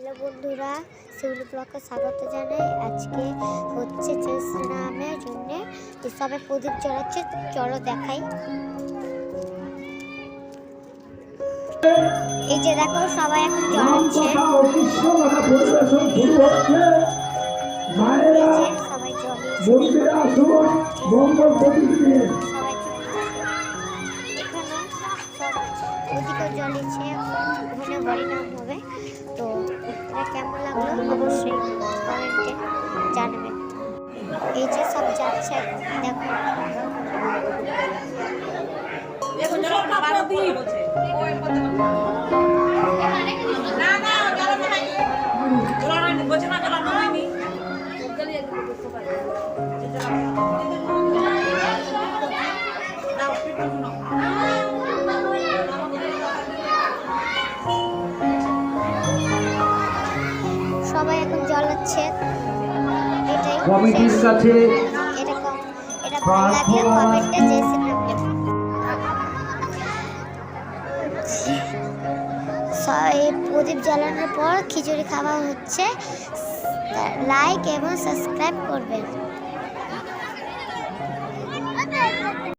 Hello বন্ধুরা, শিউলি ব্লগে স্বাগত জানাই। আজকে হচ্ছে নামের জন্য সবাই প্রদীপ জ্বালাচ্ছে, চলো দেখাই। এই যে দেখো সবাই এখন জ্বালাচ্ছে, সবাই জ্বলিয়েছে, এখানে সব ওদিকেও জ্বলিয়েছে। ওখানে বাড়ি নাম হবে। তো এটা কেমন লাগলো অবশ্যই কমেন্টে জানাবেন। এই যে সব যাচ্ছে, দেখো সবাই এখন জ্বলাচ্ছে। এটাই কমিটির কাছে এটা ভালো লাগলে কমেন্টে জেসি নামবে। প্রদীপ জ্বালানোর পর খিচুড়ি খাওয়া হচ্ছে। লাইক এবং সাবস্ক্রাইব করবেন।